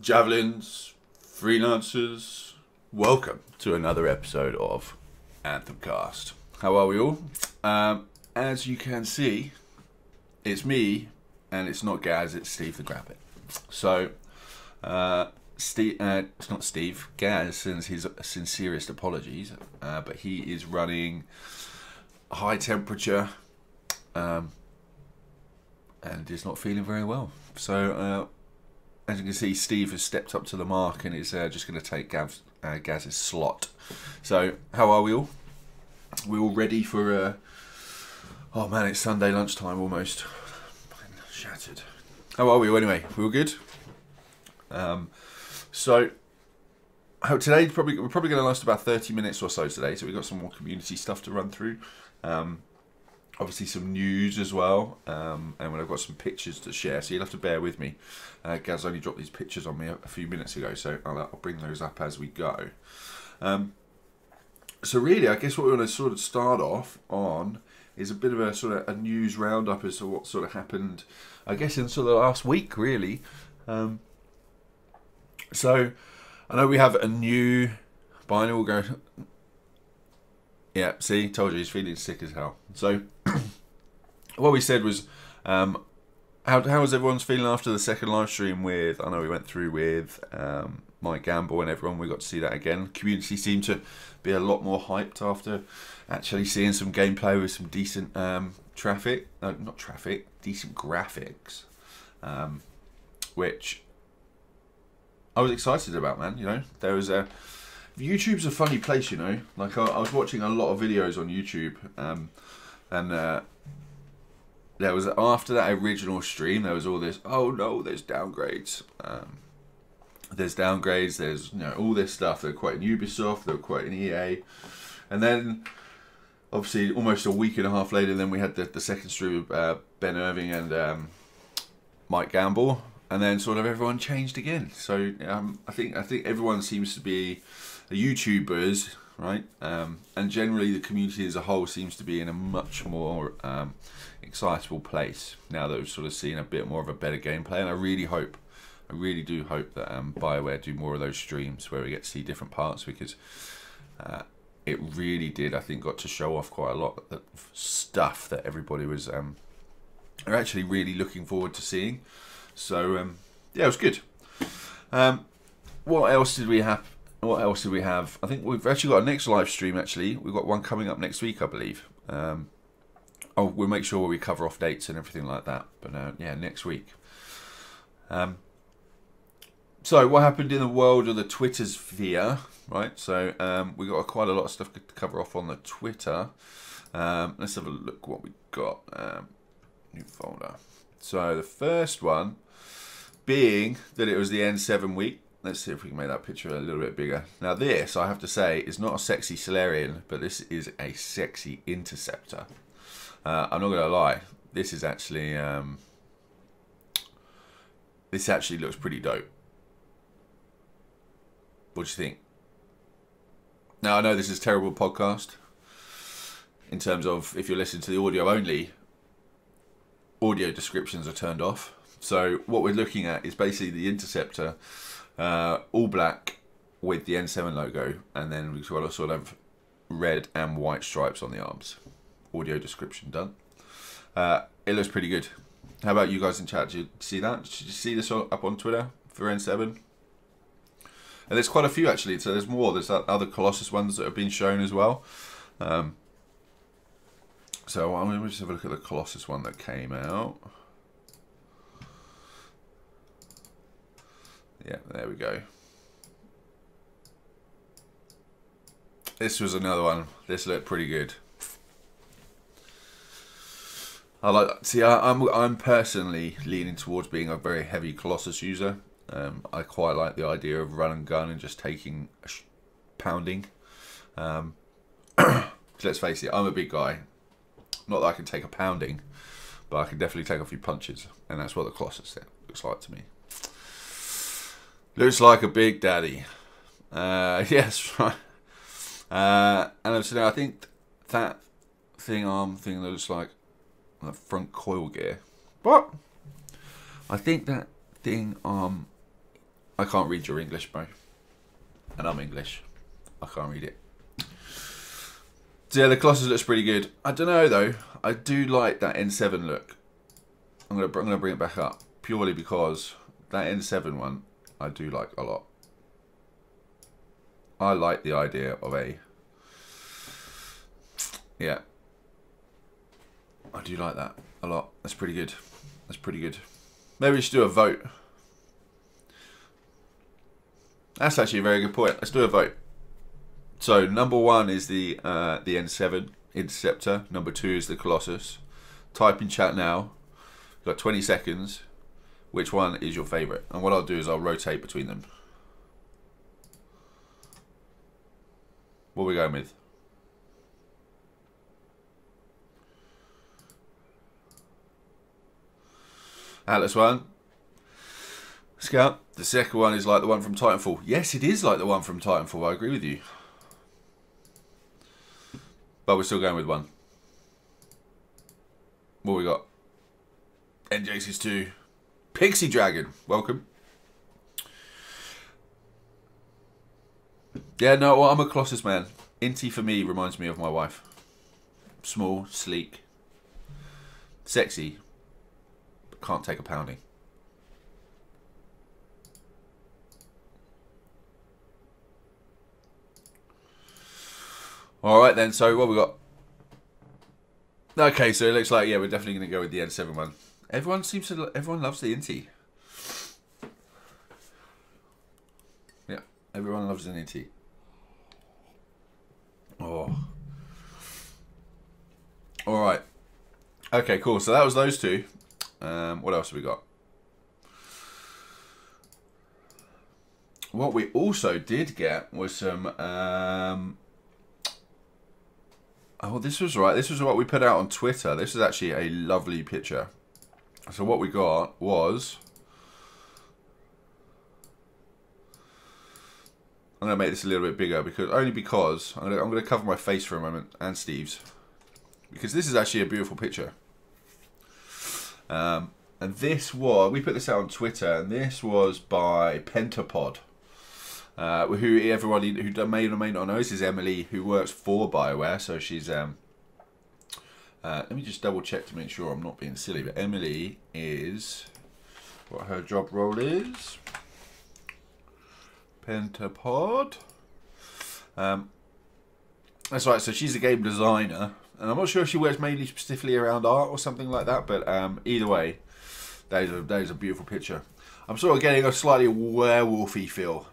Javelins, freelancers, welcome to another episode of AnthemCast. How are we all? As you can see, it's me, and it's not Gaz, it's Steve the Grabbit. So, it's not Steve. Gaz sends his sincerest apologies, but he is running high temperature and is not feeling very well. So, as you can see, Steve has stepped up to the mark and is just going to take Gaz's slot. So, how are we all? We're all ready for... oh man, it's Sunday lunchtime almost. I'm shattered. How are we all anyway? We all good? So, today we're probably going to last about 30 minutes or so today. So we've got some more community stuff to run through. Obviously some news as well, and I've got some pictures to share, so you'll have to bear with me. Gaz only dropped these pictures on me a few minutes ago, so I'll bring those up as we go. So really, I guess what we want to sort of start off on is a bit of a sort of a news roundup as to what sort of happened, I guess, in sort of the last week, really. So I know we have a new binder. We'll go. Yeah, see, told you he's feeling sick as hell. So, what we said was, how was everyone's feeling after the second live stream with, I know we went through with Mike Gamble and everyone, we got to see that again. Community seemed to be a lot more hyped after actually seeing some gameplay with some decent decent graphics, which I was excited about, man. You know, there was a... YouTube's a funny place, you know. Like, I was watching a lot of videos on YouTube, and there was, after that original stream, there was all this, oh no, there's downgrades. There's downgrades, there's, you know, all this stuff. They're quoting Ubisoft, they're quoting EA. And then, obviously, almost a week and a half later, then we had the second stream of Ben Irving and Mike Gamble. And then sort of everyone changed again. So I think everyone seems to be... The YouTubers, right, and generally the community as a whole seems to be in a much more excitable place now that we've sort of seen a bit more of a better gameplay. And I really do hope that BioWare do more of those streams where we get to see different parts, because it really did, I think, got to show off quite a lot of stuff that everybody was are actually really looking forward to seeing. So yeah, it was good. What else did we have? I think we've actually got a next live stream, actually. We've got one coming up next week, I believe. We'll make sure we cover off dates and everything like that. But yeah, next week. So what happened in the world of the Twitter sphere, right? So we got quite a lot of stuff to cover off on the Twitter. Let's have a look what we got. New folder. So the first one being that it was the N7 week. Let's see if we can make that picture a little bit bigger. Now this, I have to say, is not a sexy Solarian, but this is a sexy Interceptor. I'm not going to lie. This is actually... this actually looks pretty dope. What do you think? Now, I know this is a terrible podcast. In terms of, if you're listening to the audio only, audio descriptions are turned off. So what we're looking at is basically the Interceptor... all black with the N7 logo, and then we've got a sort of red and white stripes on the arms. Audio description done. It looks pretty good. How about you guys in chat? Did you see that? Did you see this up on Twitter for N7? And there's quite a few, actually. So there's more. There's that other Colossus ones that have been shown as well. So I'm going to just have a look at the Colossus one that came out. Yeah, there we go. This was another one. This looked pretty good. I'm personally leaning towards being a very heavy Colossus user. I quite like the idea of run and gun and just taking pounding. Let's face it, I'm a big guy. Not that I can take a pounding, but I can definitely take a few punches, and that's what the Colossus looks like to me. Looks like a big daddy. Yes, right. And so I think that arm thing that looks like the front coil gear. But I think that thing I can't read your English, bro. And I'm English. I can't read it. So yeah, the Colossus looks pretty good. I don't know though. I do like that N7 look. I'm gonna bring it back up purely because that N7 one I do like a lot. I like the idea of yeah. I do like that a lot. That's pretty good. That's pretty good. Maybe we should do a vote. That's actually a very good point. Let's do a vote. So number 1 is the N7 Interceptor. Number 2 is the Colossus. Type in chat now. You've got 20 seconds. Which one is your favourite? And what I'll do is I'll rotate between them. What are we going with? Atlas 1. Scout. The second one is like the one from Titanfall. Yes, it is like the one from Titanfall. I agree with you. But we're still going with 1. What we got? NJ62. Pixie Dragon. Welcome. Yeah, no, well, I'm a Colossus man. Inti for me reminds me of my wife. Small, sleek, sexy, but can't take a pounding. Alright then, so what we got? Okay, so it looks like, yeah, we're definitely going to go with the N7 one. Everyone loves the Inti. Yeah, everyone loves an Inti. Oh. Alright. Okay, cool. So that was those two. What else have we got? What we also did get was some... oh, this was right. This was what we put out on Twitter. This is actually a lovely picture. So what we got was... I'm going to make this a little bit bigger because I'm going to cover my face for a moment and Steve's. Because this is actually a beautiful picture. And this was... We put this out on Twitter and this was by Pentapod. Who everybody who may or may not know, this is Emily, who works for BioWare. So she's let me just double check to make sure I'm not being silly. But Emily is what her job role is. Pentapod. That's right. So she's a game designer, and I'm not sure if she works mainly specifically around art or something like that. But either way, that is a beautiful picture. I'm sort of getting a slightly werewolfy feel.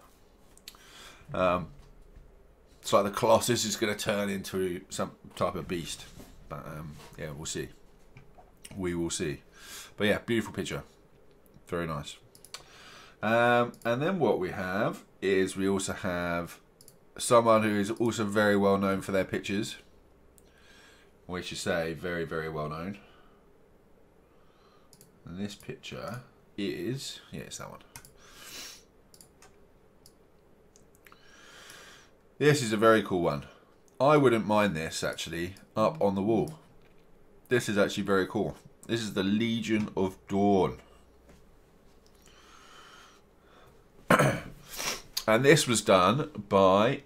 It's like the Colossus is going to turn into some type of beast. But yeah, we'll see. We will see. But yeah, beautiful picture. Very nice. And then what we have is we also have someone who is also very well known for their pictures. We should say very, very well known. And this picture is... yeah, it's that one. This is a very cool one. I wouldn't mind this actually up on the wall. This is actually very cool. This is the Legion of Dawn. And this was done by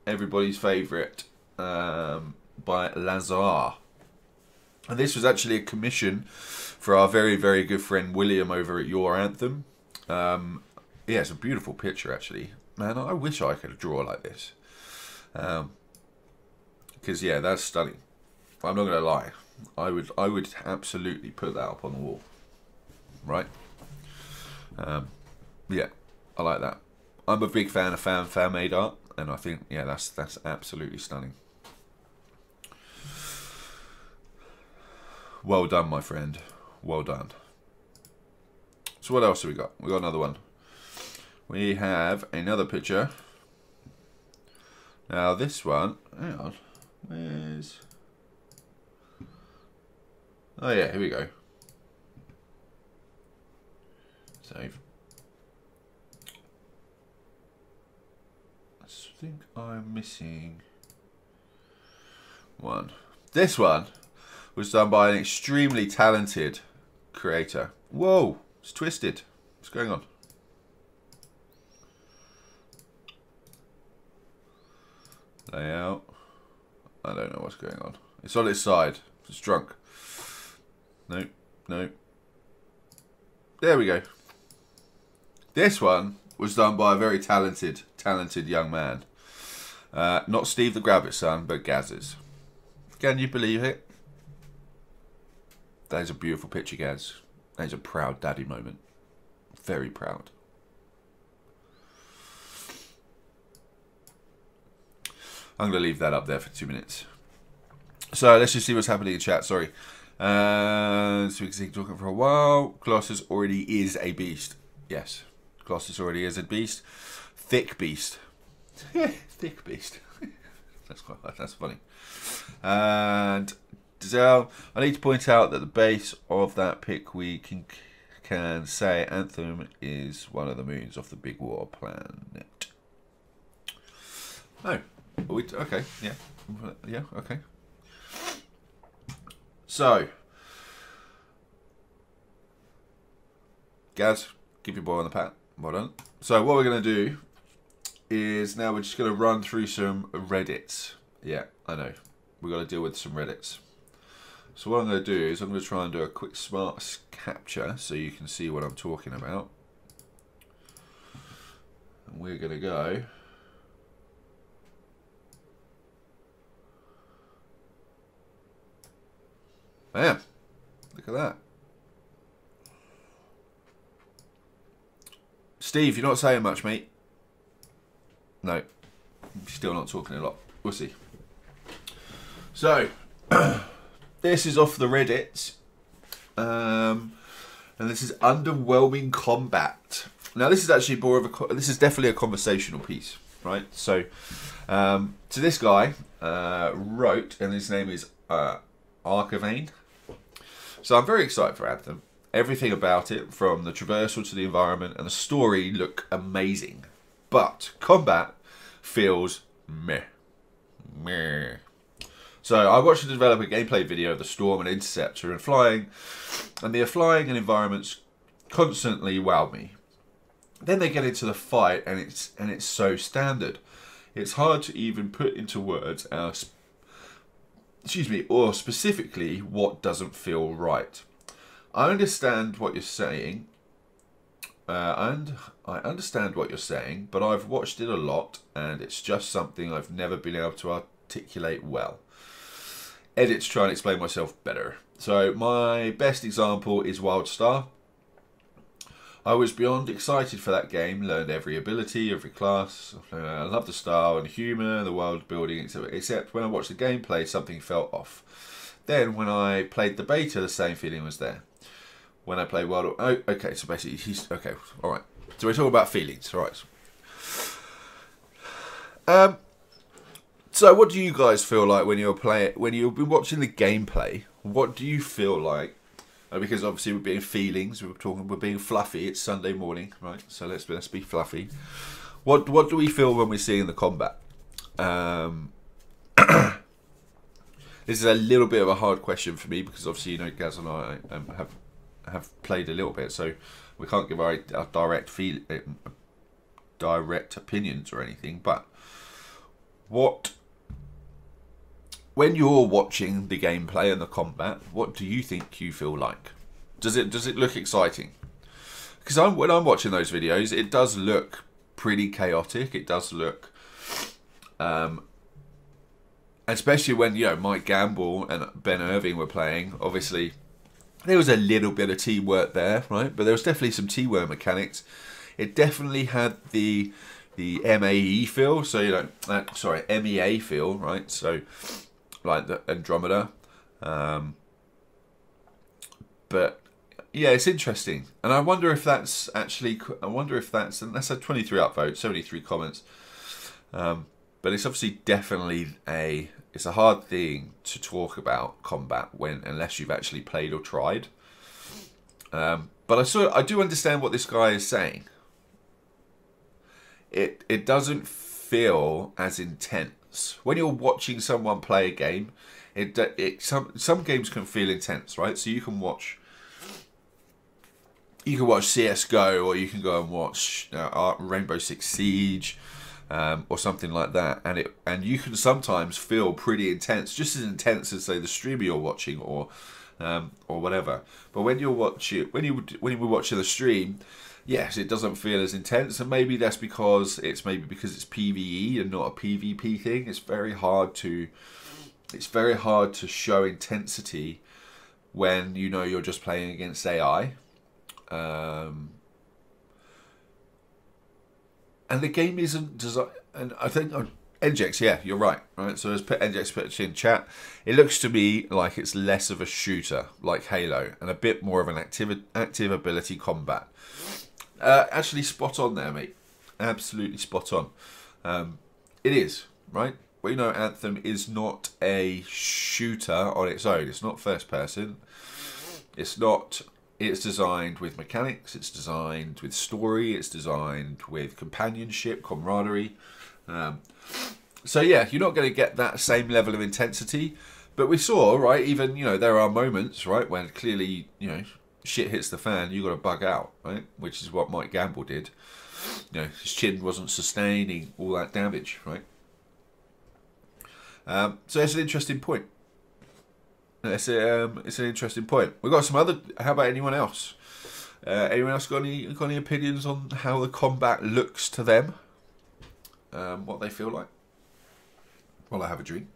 everybody's favourite, by Lazar. And this was actually a commission for our very, very good friend William over at Your Anthem. Yeah, it's a beautiful picture actually. Man, I wish I could draw like this. Because yeah, that's stunning. I'm not gonna lie. I would absolutely put that up on the wall. Right? Yeah, I like that. I'm a big fan of fan made art, and I think yeah, that's absolutely stunning. Well done, my friend. Well done. So what else have we got? We got another one. We have another picture. Now this one, hang on, where's... oh yeah, here we go. Save. I think I'm missing one. This one was done by an extremely talented creator. Whoa, it's twisted. What's going on? Layout. I don't know what's going on. It's on its side. It's drunk. Nope. Nope. There we go. This one was done by a very talented young man. Not Steve the Grabbit's son, but Gaz's. Can you believe it? That is a beautiful picture, Gaz. That is a proud daddy moment. Very proud. I'm going to leave that up there for 2 minutes. So let's just see what's happening in chat. Sorry. So we can see talking for a while. Colossus already is a beast. Yes. Colossus already is a beast. Thick beast. Thick beast. That's funny. And Dizelle, I need to point out that the base of that pick we can say Anthem is one of the moons of the Big War planet. Oh. Okay, yeah. Yeah, okay. So, Gaz, give your boy on the pat. Well done. So what we're going to do is now we're just going to run through some Reddits. Yeah, I know. We've got to deal with some Reddits. So what I'm going to do is I'm going to try and do a quick smart capture so you can see what I'm talking about. And we're going to go... Bam! Look at that. Steve, you're not saying much, mate. No. Still not talking a lot. We'll see. So, this is off the Reddit. And this is underwhelming combat. Now, this is actually more of a... This is definitely a conversational piece, right? So, this guy wrote, and his name is Arcavane. So I'm very excited for Anthem. Everything about it, from the traversal to the environment and the story, look amazing. But combat feels meh. Meh. So I watched the developer gameplay video of the Storm and Interceptor and flying, and the flying and environments constantly wowed me. Then they get into the fight and it's so standard. It's hard to even put into words our or specifically what doesn't feel right. I understand what you're saying, and I understand what you're saying, but I've watched it a lot, and it's just something I've never been able to articulate well. Edits try and explain myself better. So my best example is WildStar. I was beyond excited for that game, learned every ability, every class. I love the style and humour, the world building, except when I watched the gameplay, something felt off. Then when I played the beta, the same feeling was there. When I played World... Oh, okay, so basically, he's... Okay, alright. So we're talking about feelings, alright. So what do you guys feel like when you're you've been watching the gameplay? What do you feel like? Because obviously we're being feelings, we're being fluffy. It's Sunday morning, right? So let's be fluffy. What do we feel when we're seeing the combat? This is a little bit of a hard question for me because obviously, you know, Gaz and I have played a little bit, so we can't give our direct opinions or anything. But when you're watching the gameplay and the combat, what do you think you feel like? Does it look exciting? Because when I'm watching those videos, it does look pretty chaotic. It does look, especially when, you know, Mike Gamble and Ben Irving were playing. Obviously, there was a little bit of teamwork there, right? But there was definitely some teamwork mechanics. It definitely had the MAE feel. So, you know, sorry, MEA feel, right? So, like the Andromeda. But yeah, it's interesting, and I wonder if that's actually. And that's a 23 upvote, 73 comments. But it's obviously definitely it's a hard thing to talk about combat unless you've actually played or tried. But I do understand what this guy is saying. It doesn't feel as intense when you're watching someone play a game. Some games can feel intense, right? So you can watch CS:GO, or you can go and watch Rainbow Six Siege. or something like that, and you can sometimes feel pretty intense, just as intense as say the streamer you're watching or whatever. But when you're watching, when you were watching the stream, yes, it doesn't feel as intense, and maybe that's because it's PvE and not a PvP thing. It's very hard to show intensity when you know you're just playing against AI. And the game isn't designed, and I think NGX, yeah, you're right. So as NGX put in chat, it looks to me like it's less of a shooter like Halo and a bit more of an active ability combat. Actually, spot on there, mate. Absolutely spot on. It is, right? We know Anthem is not a shooter on its own. It's not first person. It's not. It's designed with mechanics, it's designed with story, it's designed with companionship, camaraderie. So yeah, you're not going to get that same level of intensity. But we saw, right, even, there are moments, right, when clearly, shit hits the fan, you got to bug out, right? Which is what Mike Gamble did. His chin wasn't sustaining all that damage, right? So it's an interesting point. It's an interesting point. We've got some other. How about anyone else? Anyone else got any opinions on how the combat looks to them? What they feel like? While I have a drink.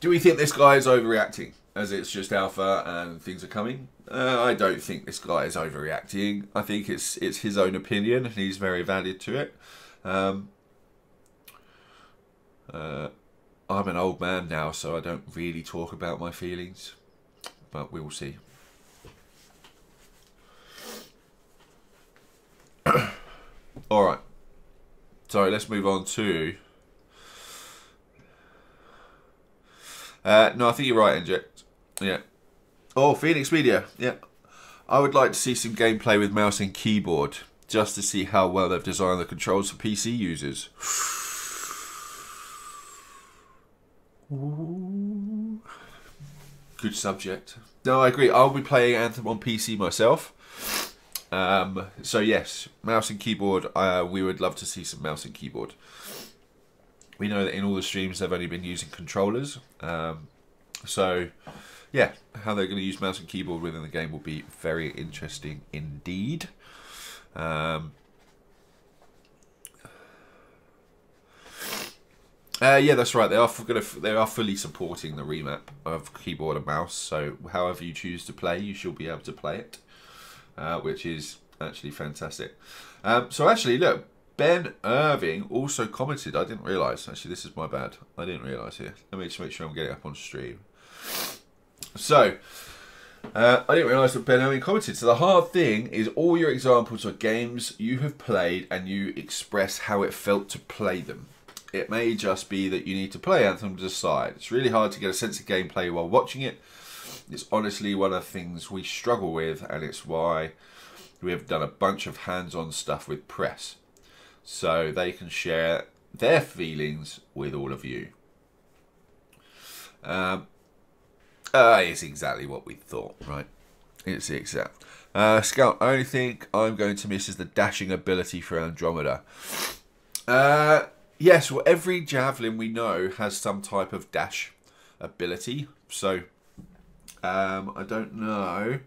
Do we think this guy is overreacting, as it's just alpha and things are coming? I don't think this guy is overreacting. I think it's his own opinion and he's very valid to it. I'm an old man now, so I don't really talk about my feelings, but we will see. All right. Sorry, let's move on to. No, I think you're right, Inject. Yeah. Oh, Phoenix Media. Yeah. I would like to see some gameplay with mouse and keyboard, just to see how well they've designed the controls for PC users. Ooh. Good subject. No, I agree. I'll be playing Anthem on PC myself. So yes, mouse and keyboard. We would love to see some mouse and keyboard. We know that in all the streams they've only been using controllers. So yeah, how they're going to use mouse and keyboard within the game will be very interesting indeed. Yeah, that's right. They are fully supporting the remap of keyboard and mouse. So however you choose to play, you should be able to play it, which is actually fantastic. So actually, look, Ben Irving also commented. I didn't realise. Actually, this is my bad. I didn't realise here. Let me just make sure I'm getting it up on stream. So, I didn't realise that Ben Irving commented. So the hard thing is all your examples are games you have played and you express how it felt to play them. It may just be that you need to play Anthem to decide. It's really hard to get a sense of gameplay while watching it. It's honestly one of the things we struggle with, and it's why we have done a bunch of hands-on stuff with press, so they can share their feelings with all of you. It's exactly what we thought, right? It's the exact. Scout, I only think I'm going to miss is the dashing ability for Andromeda. Yes, well, every Javelin we know has some type of dash ability. So, I don't know.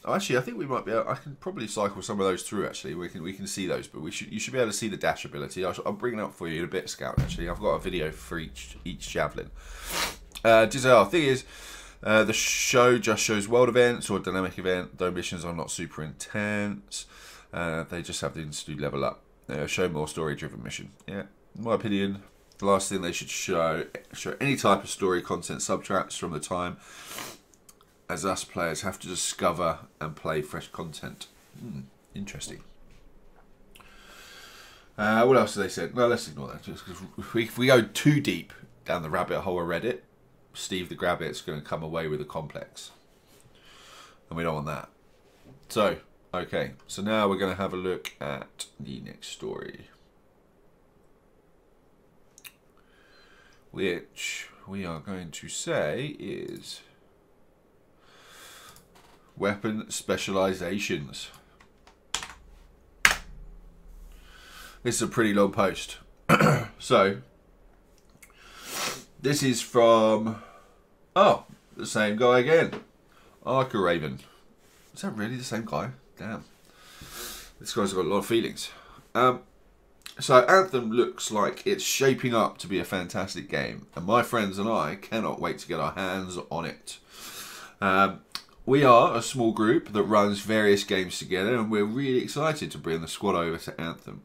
Oh, actually, I think we might be able, I can probably cycle some of those through, actually. We can see those, but you should be able to see the dash ability. I'll bring it up for you in a bit, Scout, actually. I've got a video for each Javelin. Giselle, thing is, the show just shows world events or dynamic event, though missions are not super intense. They just have things to level up. Show more story-driven mission. Yeah, in my opinion, the last thing they should show any type of story content subtracts from the time as us players have to discover and play fresh content. Interesting. What else have they said? Well, let's ignore that. Just because if we go too deep down the rabbit hole of Reddit, Steve the Grabbit's going to come away with a complex, and we don't want that. So, okay, so now we're going to have a look at the next story, which we are going to say is weapon specializations. This is a pretty long post. So, this is from, oh, the same guy again. Archer Raven. Is that really the same guy? Damn. This guy's got a lot of feelings. So Anthem looks like it's shaping up to be a fantastic game, and my friends and I cannot wait to get our hands on it. We are a small group that runs various games together, and we're really excited to bring the squad over to Anthem.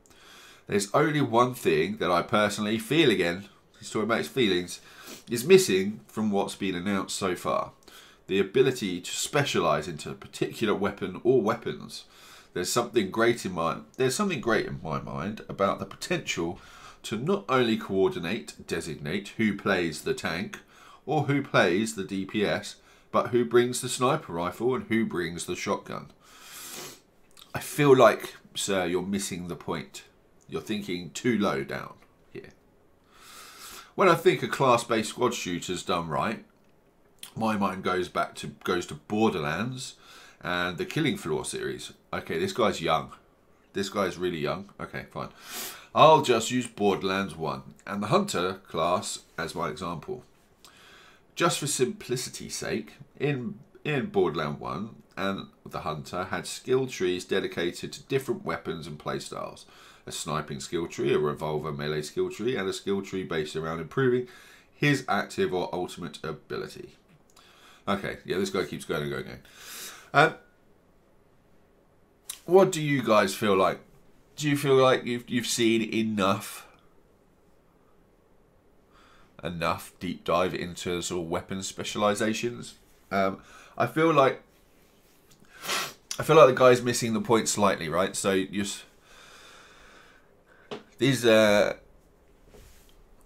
There's only one thing that I personally feel, again, he's talking about his feelings, is missing from what's been announced so far. The ability to specialise into a particular weapon or weapons. There's something great in my mind about the potential to not only designate who plays the tank or who plays the DPS, but who brings the sniper rifle and who brings the shotgun. I feel like, sir, you're missing the point. You're thinking too low down here. When I think a class-based squad shooter's done right, my mind goes to Borderlands and the Killing Floor series. Okay, this guy's young. This guy's really young. Okay, fine. I'll just use Borderlands 1 and the Hunter class as my example. Just for simplicity's sake, in Borderlands 1 and the Hunter had skill trees dedicated to different weapons and playstyles. A sniping skill tree, a revolver melee skill tree, and a skill tree based around improving his active or ultimate ability. Okay, yeah, this guy keeps going and going again. What do you guys feel like? Do you feel like you've seen enough deep dive into sort of weapon specializations? I feel like the guy's missing the point slightly, right? So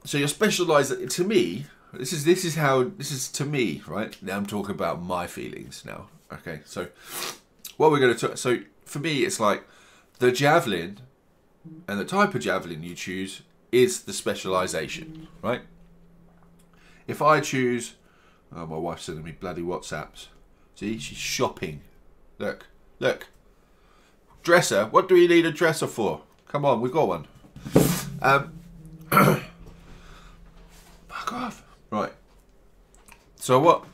so you're specialized. To me, this is to me, right? Now I'm talking about my feelings now. Okay, so what we're going to talk. So for me, it's like the Javelin and the type of Javelin you choose is the specialization, right? If I choose, oh, my wife's sending me bloody WhatsApps. See, she's shopping. Look. Dresser. What do we need a dresser for? Come on, we've got one. Fuck off. Right. So what?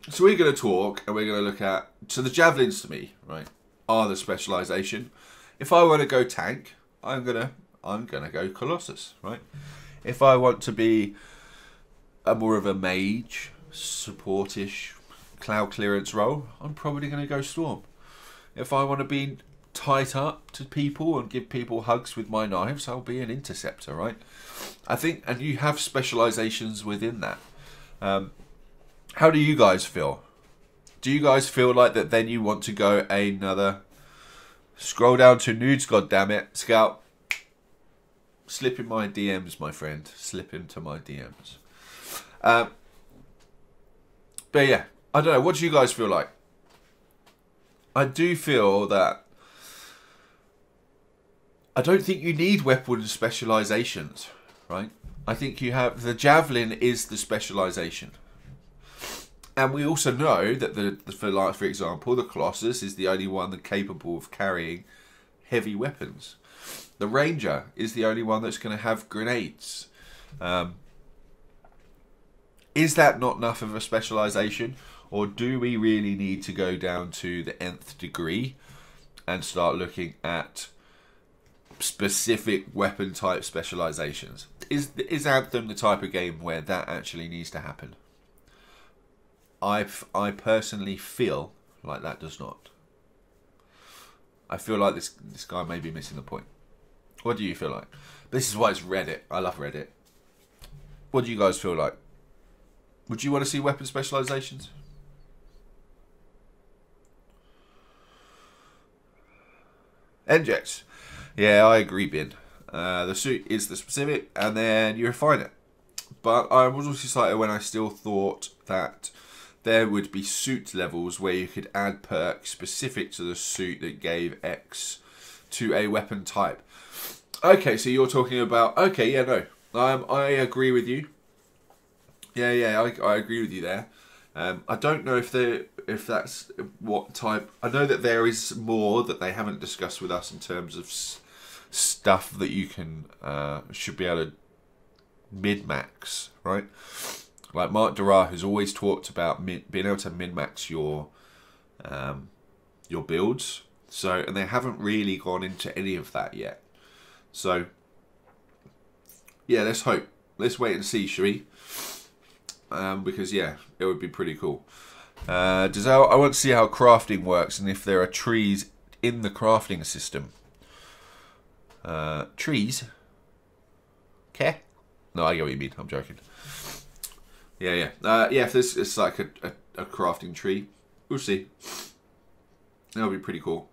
So we're going to talk and we're going to look at. So the Javelins to me, right, are the specialization. If I want to go tank, I'm gonna go Colossus, right? If I want to be more of a mage, supportish, cloud clearance role, I'm probably going to go Storm. If I want to be tight up to people and give people hugs with my knives, I'll be an interceptor, right? I think, and you have specializations within that. How do you guys feel? Do you guys feel like that then you want to go another... Scroll down to nudes, goddammit. Scout. Slip in my DMs, my friend. Slip into my DMs. But yeah, I don't know. What do you guys feel like? I do feel that I don't think you need weapon specializations, right? I think you have... The Javelin is the specialization. And we also know that for example, the Colossus is the only one that's capable of carrying heavy weapons. The Ranger is the only one that's going to have grenades. Is that not enough of a specialization? Or do we really need to go down to the nth degree and start looking at specific weapon type specializations? Is Anthem the type of game where that actually needs to happen? I personally feel like that does not. I feel like this guy may be missing the point. What do you feel like? This is why it's Reddit. I love Reddit. What do you guys feel like? Would you want to see weapon specializations? NJX. Yeah, I agree, Bin. The suit is the specific, and then you refine it. But I was also excited when I still thought that there would be suit levels where you could add perks specific to the suit that gave X to a weapon type. Okay, so you're talking about... Okay, yeah, no. I agree with you. Yeah, I agree with you there. I don't know if if that's what type. I know that there is more that they haven't discussed with us in terms of stuff that you can should be able to min-max, right? Like Mark Dara has always talked about being able to min-max your builds. So, and they haven't really gone into any of that yet. So, yeah, let's hope. Let's wait and see, shall we? Because yeah, it would be pretty cool. I want to see how crafting works and if there are trees in the crafting system. Trees? Okay. No, I get what you mean. I'm joking. Yeah. If there's it's like a crafting tree, we'll see. That'll be pretty cool.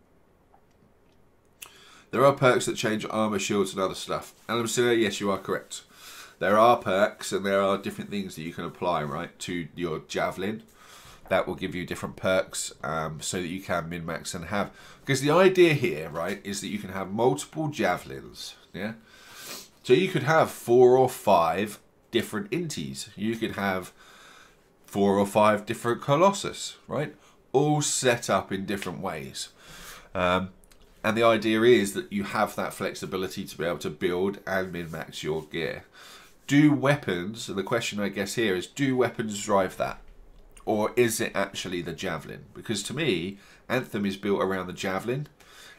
There are perks that change armor, shields, and other stuff. And I'm saying, yes, you are correct. There are perks and there are different things that you can apply, right, to your Javelin. That will give you different perks so that you can min-max and have... Because the idea here, right, is that you can have multiple Javelins, yeah? So you could have 4 or 5 different Inties. You could have 4 or 5 different Colossus, right? All set up in different ways. And the idea is that you have that flexibility to be able to build and min-max your gear. Do weapons, and the question I guess here is, do weapons drive that? Or is it actually the Javelin? Because to me, Anthem is built around the Javelin,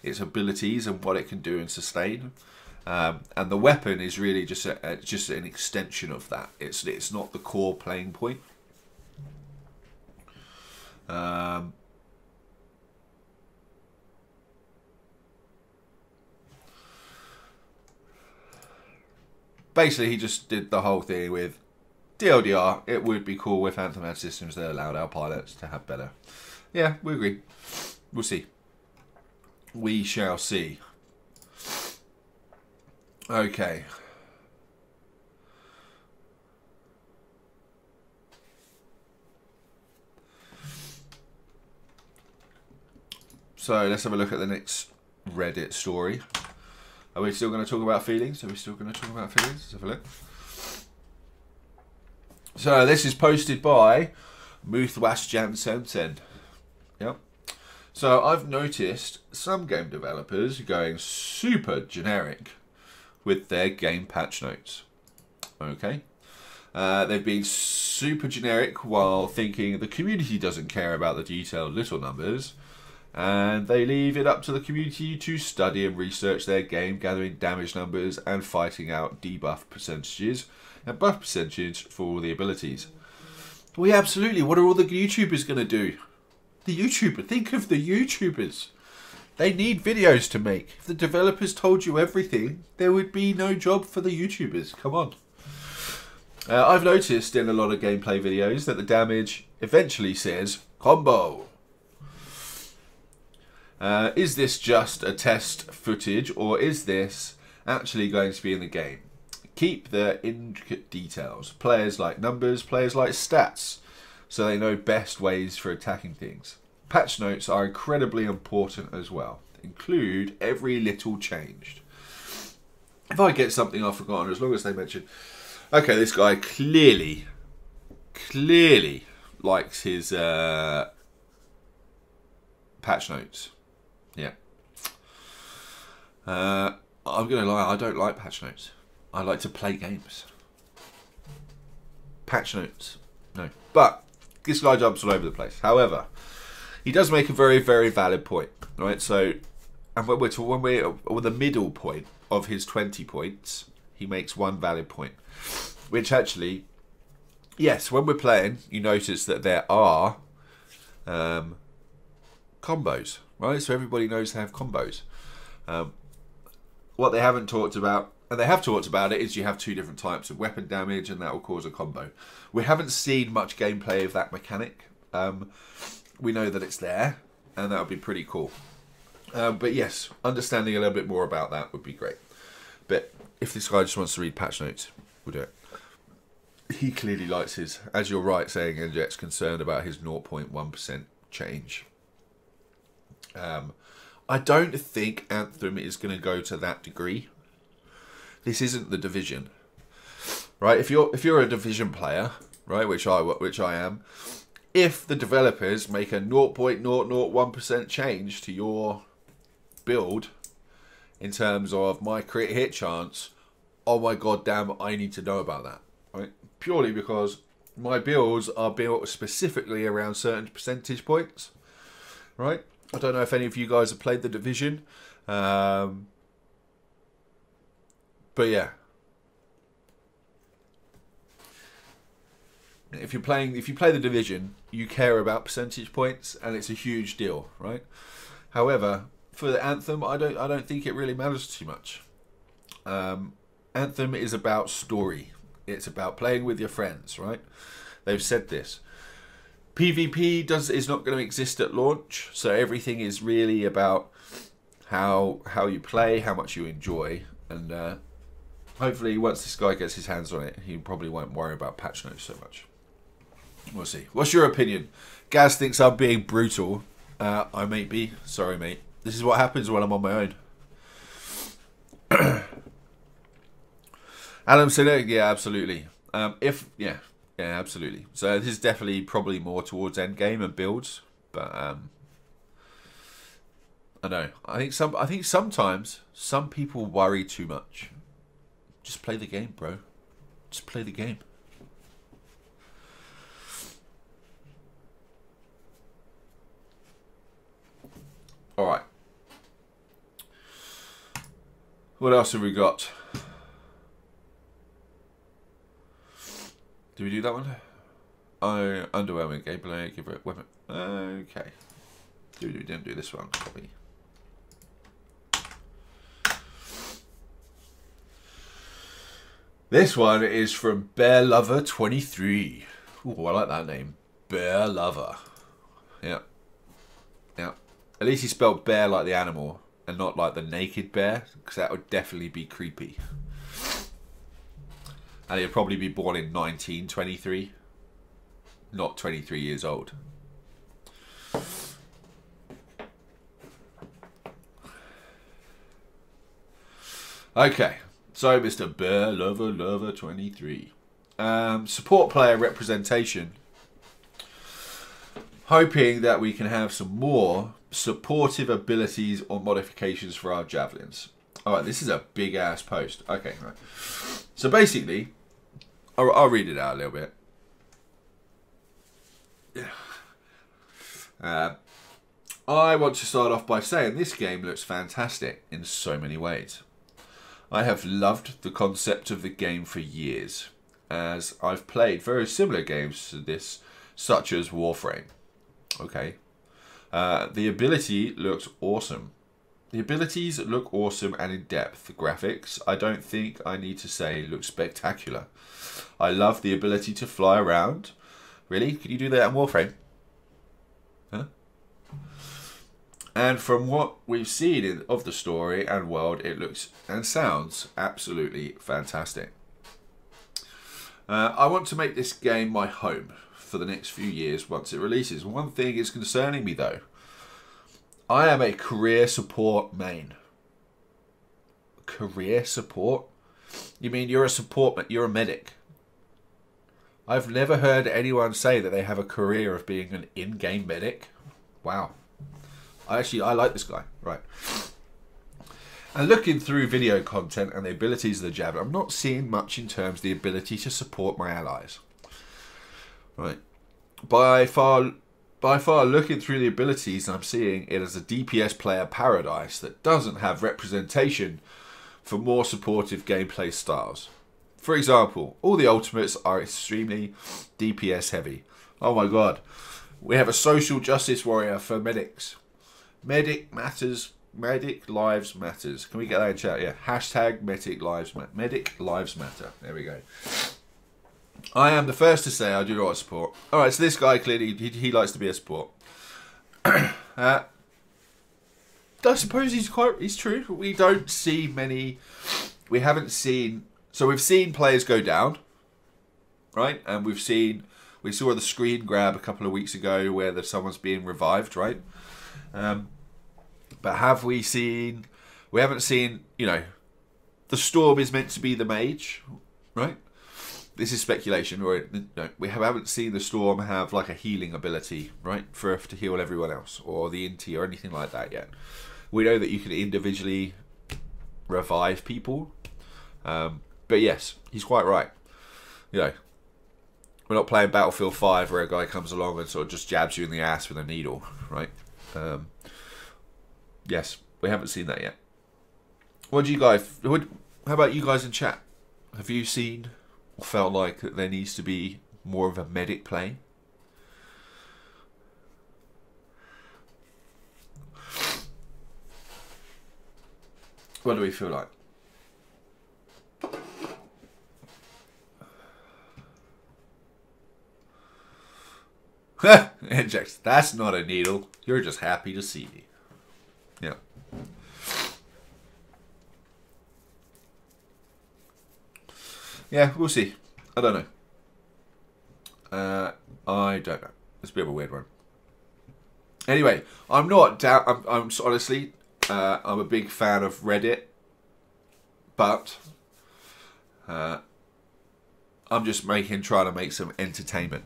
its abilities and what it can do and sustain. And the weapon is really just an extension of that. It's not the core playing point. Basically, he just did the whole thing with DLDR. It would be cool if Anthem had systems that allowed our pilots to have better. Yeah, we agree. We'll see. We shall see. Okay. So let's have a look at the next Reddit story. Are we still going to talk about feelings? Let's have a look. So this is posted by Muthwas Jansen. Yep. So I've noticed some game developers going super generic with their game patch notes. Okay. They've been super generic while thinking the community doesn't care about the detailed little numbers. And they leave it up to the community to study and research their game, gathering damage numbers and fighting out debuff percentages and buff percentage for all the abilities. We absolutely, what are all the YouTubers going to do? Think of the YouTubers. They need videos to make. If the developers told you everything, there would be no job for the YouTubers. Come on. I've noticed in a lot of gameplay videos that the damage eventually says combo. Is this just a test footage or is this actually going to be in the game? Keep the intricate details. Players like numbers, players like stats, so they know best ways for attacking things. Patch notes are incredibly important as well. Include every little changed. If I get something I've forgotten, as long as they mention... Okay, this guy clearly likes his patch notes. Yeah. I'm going to lie, I don't like patch notes. I like to play games. Patch notes, no. But this guy jumps all over the place. However, he does make a very, very valid point, right? So, and when we're the middle point of his 20 points, he makes one valid point, which actually, yes, when we're playing, you notice that there are combos, right? So everybody knows to have combos. What they haven't talked about, and they have talked about it, is you have 2 different types of weapon damage, and that will cause a combo. We haven't seen much gameplay of that mechanic. We know that it's there, and that would be pretty cool. But yes, understanding a little bit more about that would be great. But if this guy just wants to read patch notes, we'll do it. He clearly likes his, as you're right saying, NJ's concerned about his 0.1% change. I don't think Anthem is going to go to that degree. This isn't the Division, right? If you're a Division player, right, which I am, if the developers make a 0.001% change to your build in terms of my crit hit chance, oh my god damn, I need to know about that, right? Purely because my builds are built specifically around certain percentage points, right? I don't know if any of you guys have played The Division, but yeah. If you play The Division, you care about percentage points, and it's a huge deal, right? However, for the Anthem, I don't think it really matters too much. Anthem is about story. It's about playing with your friends, right? They've said this. PvP is not going to exist at launch, so everything is really about how you play, how much you enjoy, and hopefully once this guy gets his hands on it, he probably won't worry about patch notes so much. We'll see. What's your opinion? Gaz thinks I'm being brutal. I may be. Sorry, mate. This is what happens when I'm on my own. Adam said, yeah, absolutely. Yeah, absolutely. So this is definitely probably more towards endgame and builds, but I know. I think sometimes some people worry too much. Just play the game, bro. Just play the game. All right. What else have we got? Did we do that one? Oh, underwhelming gameplay. Give it weapon. Okay. We didn't do this one. Copy. This one is from Bear Lover 23. Ooh, I like that name. Bear Lover. Yeah. Yeah. At least he spelled bear like the animal and not like the naked bear, because that would definitely be creepy. And he'd probably be born in 1923, not 23 years old. Okay, so Mr. Bear Lover 23. Support player representation. Hoping that we can have some more supportive abilities or modifications for our javelins. Alright, this is a big ass post. Okay, right. So basically, I'll read it out a little bit. I want to start off by saying this game looks fantastic in so many ways. I have loved the concept of the game for years, as I've played very similar games to this, such as Warframe. Okay. The ability looks awesome. The abilities look awesome and in depth. The graphics, I don't think I need to say, look spectacular. I love the ability to fly around. Really? Could you do that in Warframe? Huh? And from what we've seen of the story and world, it looks and sounds absolutely fantastic. I want to make this game my home for the next few years once it releases. One thing is concerning me though. I am a career support main. Career support? You mean you're a support, you're a medic? I've never heard anyone say that they have a career of being an in-game medic. Wow. I like this guy. Right. And looking through video content and the abilities of the Javelin, I'm not seeing much in terms of the ability to support my allies. Right. By far looking through the abilities, I'm seeing it as a DPS player paradise that doesn't have representation for more supportive gameplay styles. For example, all the ultimates are extremely DPS heavy. Oh my god. We have a social justice warrior for medics. Medic matters. Medic lives matters. Can we get that in chat? Yeah. Hashtag medic lives matter. Medic lives matter. There we go. I am the first to say I do not support. Alright, so this guy clearly, he likes to be a support. I suppose he's true. We don't see many, we haven't seen, so we've seen players go down, right? And we saw the screen grab a couple of weeks ago where someone's being revived, right? But have we seen, we haven't seen, you know, the Storm is meant to be the mage, right? this is speculation, or we haven't seen the Storm have like a healing ability, right, for to heal everyone else, or the Inti, or anything like that yet. We know that you can individually revive people, but yes, he's quite right. You know, we're not playing Battlefield 5 where a guy comes along and sort of just jabs you in the ass with a needle, right? Yes, we haven't seen that yet. What do you guys? How about you guys in chat? Have you seen or felt like that there needs to be more of a medic play? What do we feel like? Injects. That's not a needle. You're just happy to see me. Yeah. Yeah, we'll see. I don't know. I don't know. It's a bit of a weird one. Anyway, I'm not down. I'm honestly, I'm a big fan of Reddit, but I'm just trying to make some entertainment.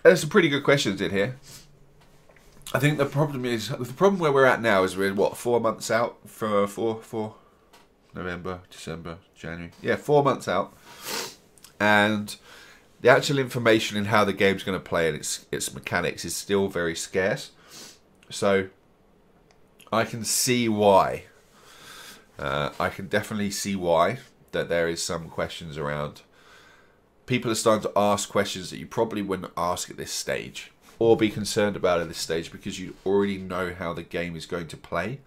There's some pretty good questions in here. I think the problem where we're at now is we're what, 4 months out for November, December, January. Yeah, 4 months out, and the actual information in how the game's going to play and its mechanics is still very scarce. So I can see why. I can definitely see why that there is some questions around. People are starting to ask questions that you probably wouldn't ask at this stage, or be concerned about at this stage, because you already know how the game is going to play.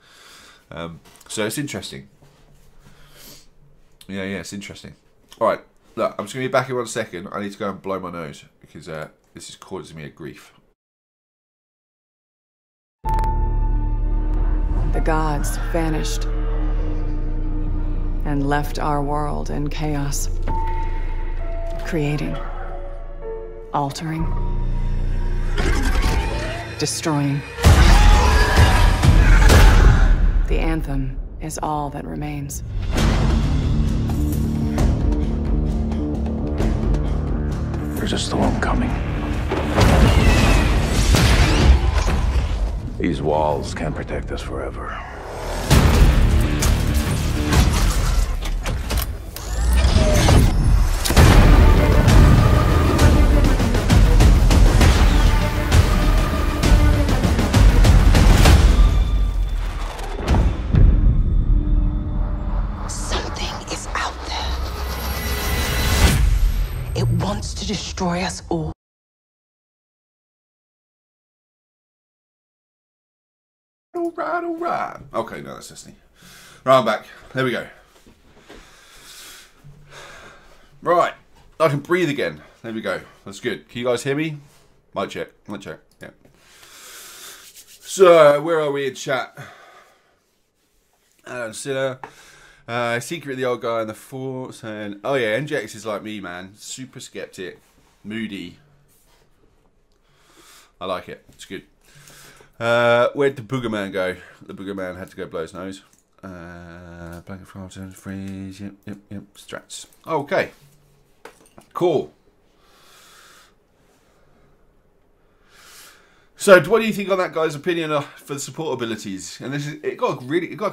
So it's interesting. Yeah, it's interesting. Alright, look, I'm just going to be back in 1 second. I need to go and blow my nose, because this is causing me a grief. The gods vanished and left our world in chaos. Creating, altering, destroying. The Anthem is all that remains. There's a storm coming. These walls can't protect us forever. To destroy us all. Alright. Okay, no, that's Destiny. Right, I'm back. There we go. Right. I can breathe again. There we go. That's good. Can you guys hear me? Mic check. Yeah. So, where are we in chat? Sinner. Secret of the old guy in the fort saying, oh yeah, NJX is like me, man. Super skeptic, moody. I like it. It's good. Where'd the Boogerman go? The Boogerman had to go blow his nose. Blanket from freeze. Yep. Strats. Okay. Cool. So, what do you think on that guy's opinion for the support abilities? And it got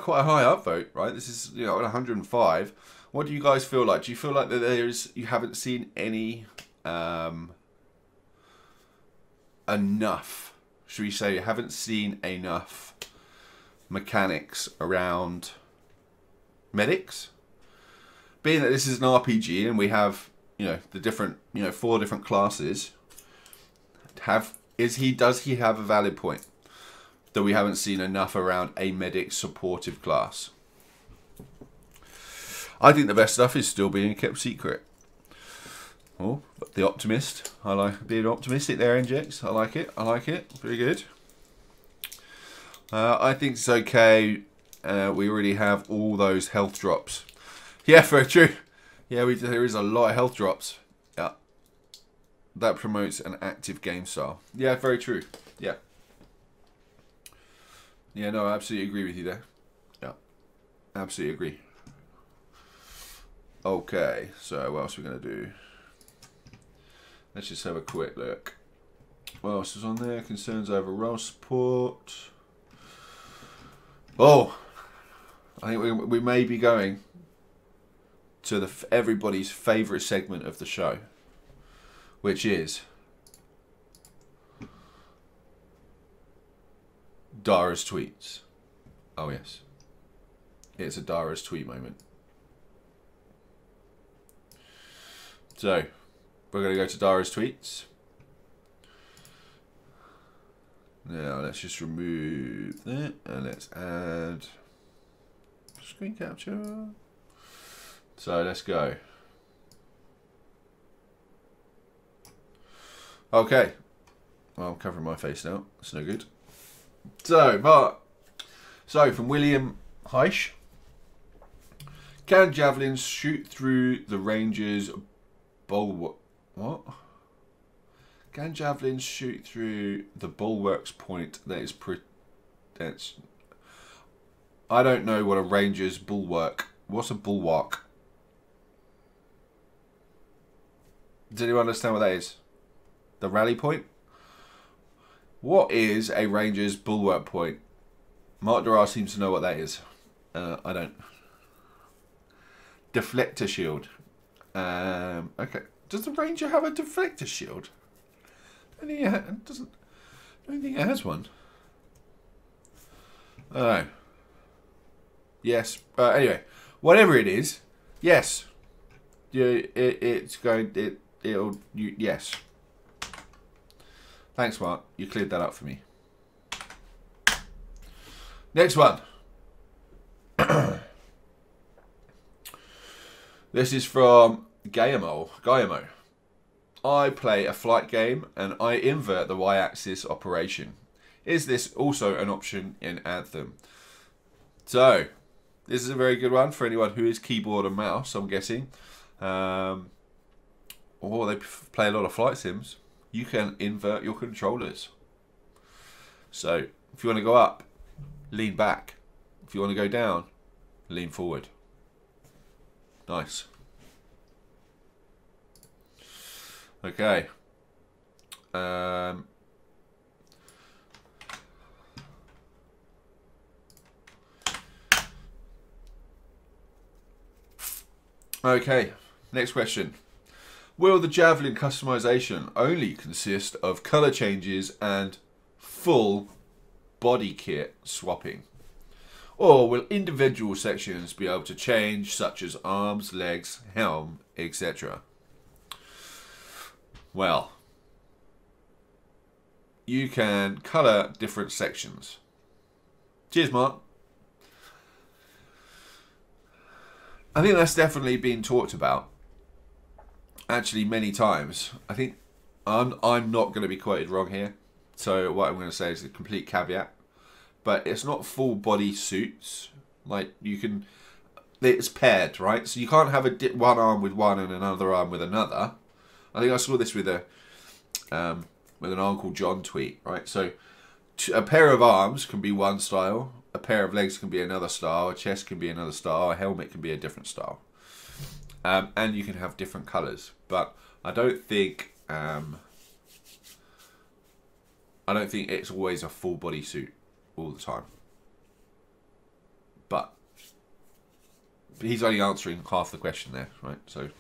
quite a high upvote, right? This is, at 105. What do you guys feel like? Do you feel like that you haven't seen any enough? Should we say you haven't seen enough mechanics around medics? Being that this is an RPG and we have, the different, 4 different classes. Does he have a valid point that we haven't seen enough around a medic supportive class? I think the best stuff is still being kept secret. Oh, the optimist. I like being optimistic there, NJX. I like it. Very good. I think it's okay. We already have all those health drops. Yeah, very true. Yeah, there is a lot of health drops. Yeah. That promotes an active game style. Yeah, very true. Yeah. Yeah, no, I absolutely agree with you there. Yeah. Absolutely agree. Okay, so what else are we going to do? Let's just have a quick look. What else is on there? Concerns over role support. Oh, I think we may be going to everybody's favourite segment of the show, which is Dara's tweets. Oh yes, it's a Dara's tweet moment. So, we're going to go to Dara's tweets. Now, let's just remove that and let's add screen capture. So, let's go. Okay. Well, I'm covering my face now. That's no good. So, Mark. So, from William Heisch. Can javelins shoot through the ranger's bulwark? What? Can javelins shoot through the bulwark's point that is that's... I don't know what a ranger's bulwark... What's a bulwark? Does anyone understand what that is? The rally point? What is a ranger's bulwark point? Mark Dara seems to know what that is. I don't. Deflector shield. Okay. Does the ranger have a deflector shield? I don't think it has one. I don't know. Yes. Anyway, whatever it is, yes. Yeah, it's going. It'll. Yes. Thanks, Mark. You cleared that up for me. Next one. This is from Gayamo. I play a flight game and I invert the y-axis operation. Is this also an option in Anthem? So, this is a very good one for anyone who is keyboard and mouse, I'm guessing. Or they play a lot of flight sims. You can invert your controllers. So, if you want to go up, lean back. If you want to go down, lean forward. Nice. Okay. Okay, next question. Will the Javelin customization only consist of color changes and full body kit swapping? Or will individual sections be able to change, such as arms, legs, helm, etc.? Well, you can colour different sections. Cheers, Mark. I think that's definitely been talked about, actually, many times. I think I'm not going to be quoted wrong here, so what I'm going to say is a complete caveat. But it's not full body suits. Like, you can... It's paired, right? So you can't have one arm with one and another arm with another. I think I saw this with an Uncle John tweet, right? So a pair of arms can be one style, a pair of legs can be another style, a chest can be another style, a helmet can be a different style, and you can have different colours. But I don't think it's always a full body suit all the time. But he's only answering half the question there, right? So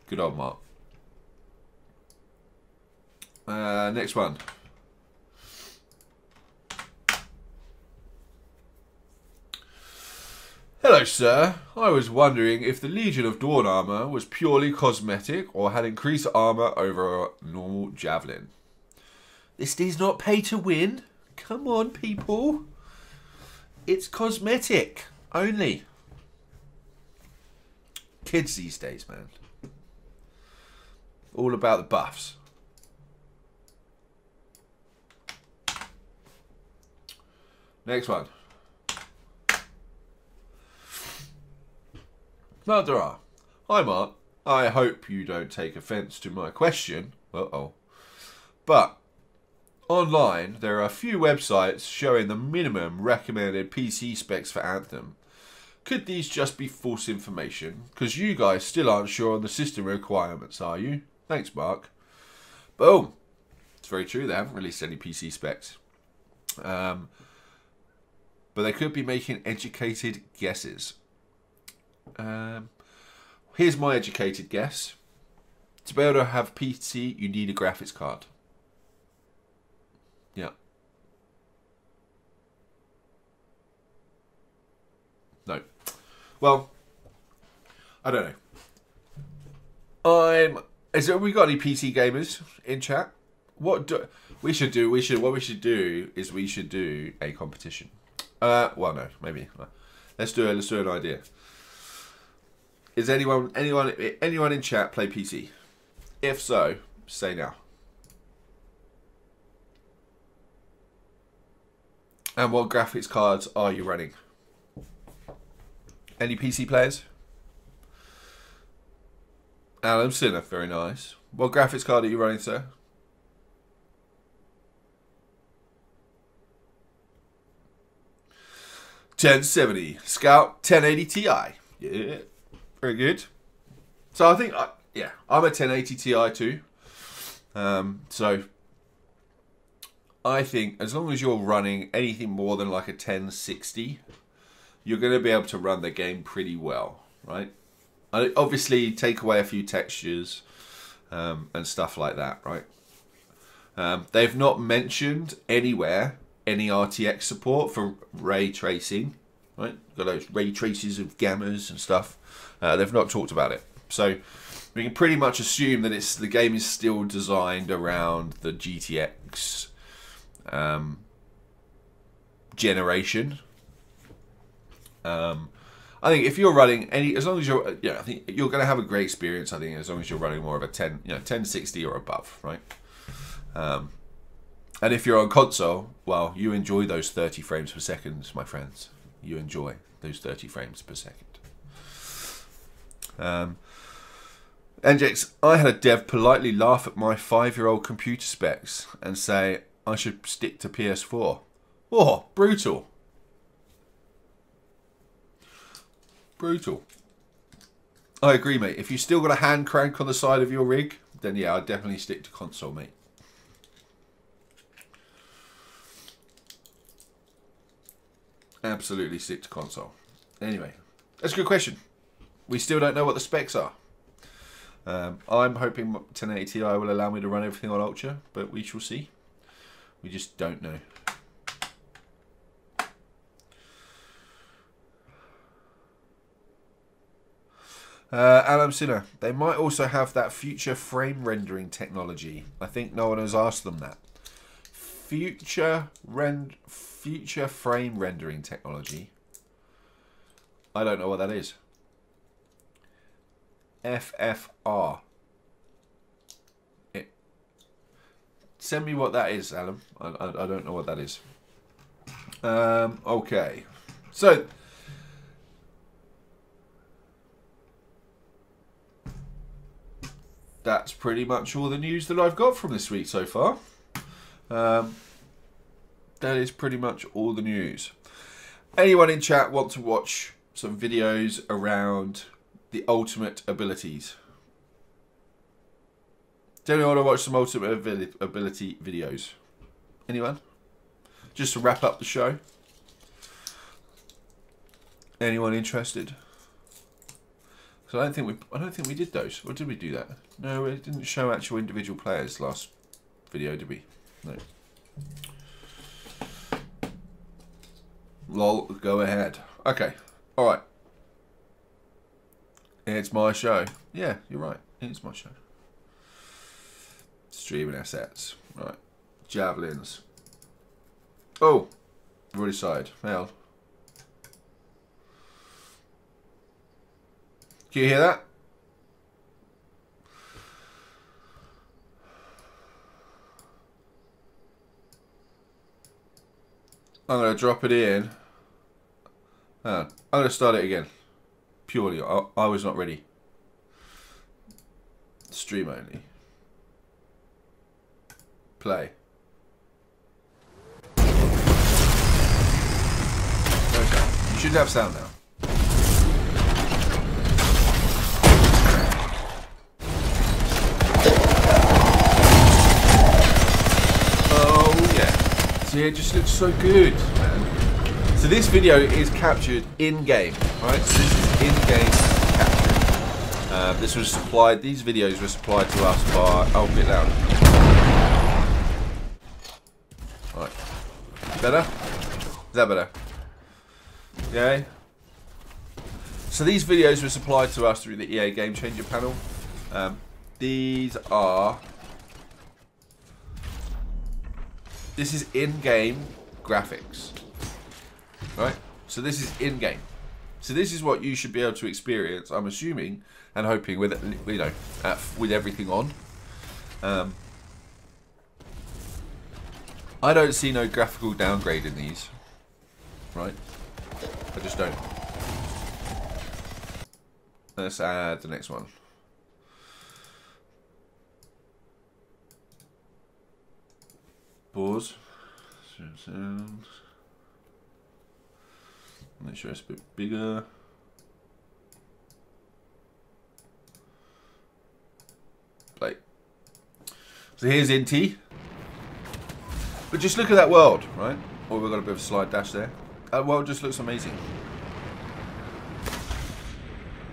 good old Mark. Next one. Hello, sir. I was wondering if the Legion of Dawn armor was purely cosmetic or had increased armor over a normal Javelin. This is not pay to win. Come on, people. It's cosmetic only. Kids these days, man. All about the buffs. Next one. Mark Dara. Hi, Mark. I hope you don't take offence to my question. But online, there are a few websites showing the minimum recommended PC specs for Anthem. Could these just be false information? Because you guys still aren't sure on the system requirements, are you? Thanks, Mark. Boom. It's very true. They haven't released any PC specs. But they could be making educated guesses. Here's my educated guess. To be able to have PC, you need a graphics card. Yeah. No. Well, I don't know. Have we got any PC gamers in chat? What we should do a competition. Well, no, maybe. Let's do an idea. Is anyone in chat play PC? If so, say now. And what graphics cards are you running? Any PC players? Alan Sinner, very nice. What graphics card are you running, sir? $1070 Scout 1080 Ti. Yeah, very good. So I think, yeah, I'm a 1080 Ti too. So I think as long as you're running anything more than like a 1060, you're going to be able to run the game pretty well, right? And obviously take away a few textures and stuff like that, right? They've not mentioned anywhere any RTX support for ray tracing, right? Got those ray traces of gammas and stuff. They've not talked about it. So we can pretty much assume that the game is still designed around the GTX generation. I think if you're running as long as you're, I think you're going to have a great experience. I think as long as you're running more of a 1060 or above, right? And if you're on console, well, you enjoy those 30 frames per second, my friends. You enjoy those 30 frames per second. NJX, I had a dev politely laugh at my 5-year-old computer specs and say I should stick to PS4. Oh, brutal. Brutal. I agree, mate. If you still got a hand crank on the side of your rig, then yeah, I'd definitely stick to console, mate. Absolutely stick to console. Anyway, that's a good question. We still don't know what the specs are. I'm hoping 1080 Ti will allow me to run everything on Ultra, but we shall see. We just don't know. Alan Sinner, they might also have that future frame rendering technology. I think no one has asked them that. Future frame rendering technology. I don't know what that is. FFR. Send me what that is, Alan. I don't know what that is. Okay. So that's pretty much all the news that I've got from this week so far. That is pretty much all the news. Anyone in chat want to watch some videos around the ultimate abilities? Do anyone want to watch some ultimate ability videos? Anyone? Just to wrap up the show. Anyone interested? So I don't think we did those. Or did we do that? No, it didn't show actual individual players last video, did we? No. Lol, go ahead. Okay. Alright. It's my show. Yeah, you're right. It's my show. Streaming assets. Right. Javelins. Oh! I've already decided. Hell. Can you hear that? I'm going to drop it in. I'm going to start it again. Purely. I was not ready. Stream only. Play. Okay. You should have sound now. See, it just looks so good, man. So this video is captured in-game, right? So this is in-game captured. This was supplied, these videos were supplied to us by, oh, a bit louder. Right. Better? Is that better? Okay. So these videos were supplied to us through the EA Game Changer panel. These are... This is in-game graphics, right? So this is in-game. So this is what you should be able to experience, I'm assuming, and hoping with, you know, with everything on. I don't see no graphical downgrade in these, right? I just don't. Let's add the next one. Pause. Sound. Make sure it's a bit bigger. Play. So here's Inti. But just look at that world, right? Oh, we've got a bit of a slide dash there. That world just looks amazing.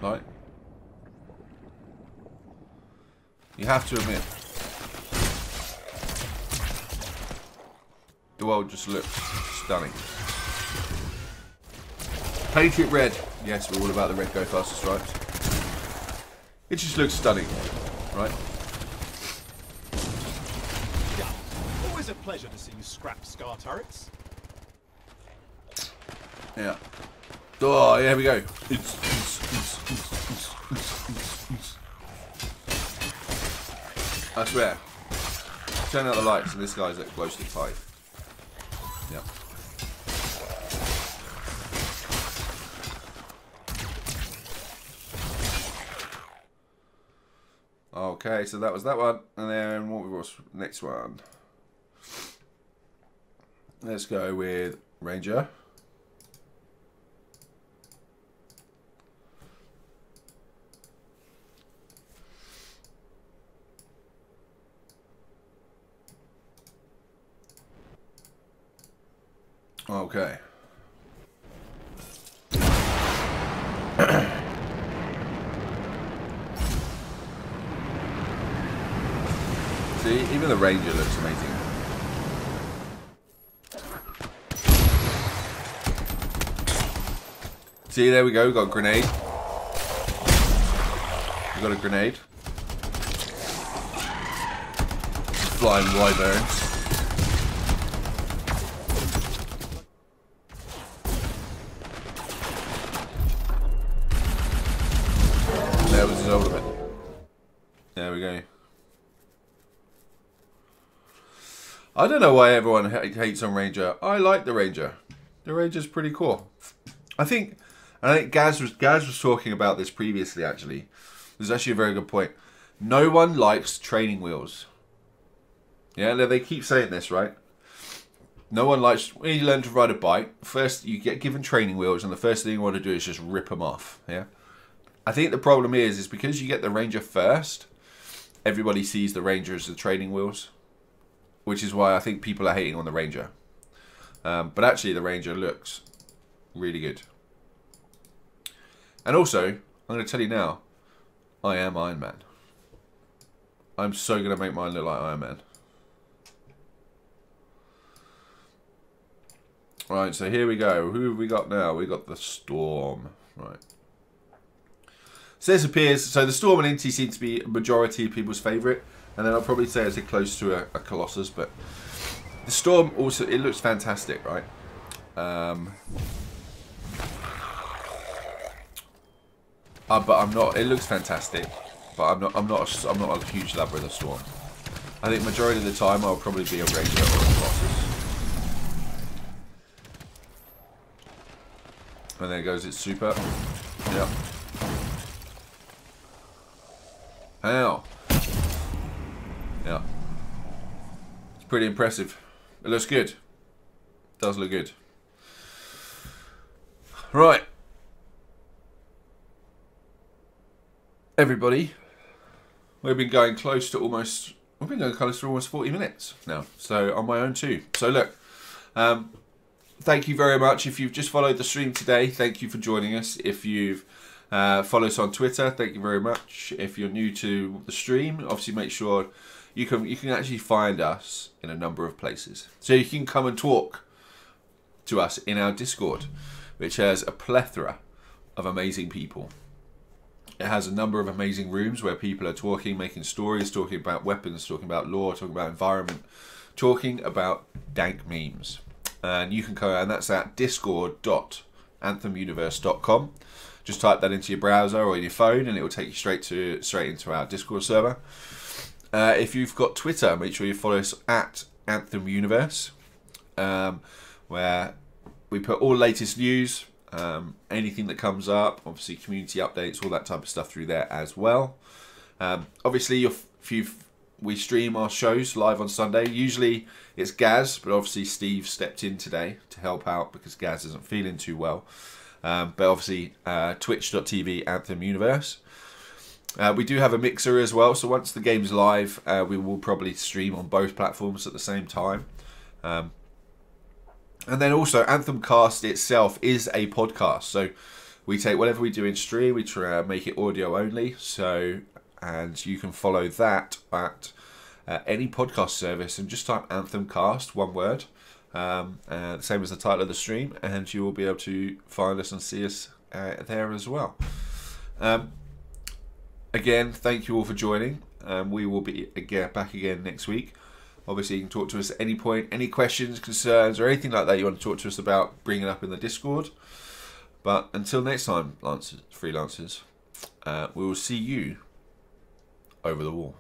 Right? You have to admit. The world just looks stunning. Paint it red. Yes, we're all about the red go faster stripes. It just looks stunning, right? Yeah. Always a pleasure to see you scrap Scar turrets. Yeah. Oh, here we go. I swear. Turn out the lights and this guy's at glow stick 5. Yeah. Okay, so that was that one. And then what was the next one? Let's go with Ranger. Okay. See, even the Ranger looks amazing. See, there we go. We've got a grenade. We've got a grenade. Flying wyverns. That was his ultimate. There we go. I don't know why everyone hates on Ranger. I like the Ranger. The Ranger's pretty cool. I think Gaz was talking about this previously. Actually, there's actually a very good point. No one likes training wheels. Yeah, they keep saying this, right? No one likes when you learn to ride a bike. First, you get given training wheels, and the first thing you want to do is just rip them off. Yeah. I think the problem is because you get the Ranger first, everybody sees the Ranger as the training wheels, which is why I think people are hating on the Ranger. But actually, the Ranger looks really good. And also, I'm going to tell you now, I am Iron Man. I'm so going to make mine look like Iron Man. Right, so here we go. Who have we got now? We got the Storm. Right. So this appears, so the Storm and Inti seem to be a majority of people's favourite, and then I'll probably say it's close to a Colossus, but the Storm also, it looks fantastic, right? But I'm not, it looks fantastic, but I'm not a huge lover of the Storm. I think majority of the time I'll probably be a Ranger or a Colossus. And there goes its super. Yep. Ow. Yeah. It's pretty impressive. It looks good. It does look good. Right. Everybody. We've been going close to almost... We've been going close to almost 40 minutes now. So, on my own too. So, look. Thank you very much. If you've just followed the stream today, thank you for joining us. If you've followed us on Twitter, thank you very much. If you're new to the stream, obviously make sure you can actually find us in a number of places. So you can come and talk to us in our Discord, which has a plethora of amazing people. It has a number of amazing rooms where people are talking, making stories, talking about weapons, talking about lore, talking about environment, talking about dank memes. And you can go, and that's at discord.anthemuniverse.com. Just type that into your browser or in your phone, and it will take you straight into our Discord server. If you've got Twitter, make sure you follow us at AnthemUniverse, where we put all the latest news, anything that comes up, obviously community updates, all that type of stuff through there as well. Obviously, we stream our shows live on Sunday. Usually it's Gaz, but obviously Steve stepped in today to help out because Gaz isn't feeling too well. But obviously twitch.tv AnthemUniverse. We do have a mixer as well, so once the game's live, we will probably stream on both platforms at the same time. And then also, AnthemCast itself is a podcast, so we take whatever we do in stream, we try to make it audio only, and you can follow that at any podcast service and just type AnthemCast, one word, same as the title of the stream, and you will be able to find us and see us there as well. Again, thank you all for joining. We will be back again next week. Obviously, you can talk to us at any point, any questions, concerns, or anything like that you want to talk to us about, bring it up in the Discord. But until next time, freelancers, we will see you over the wall.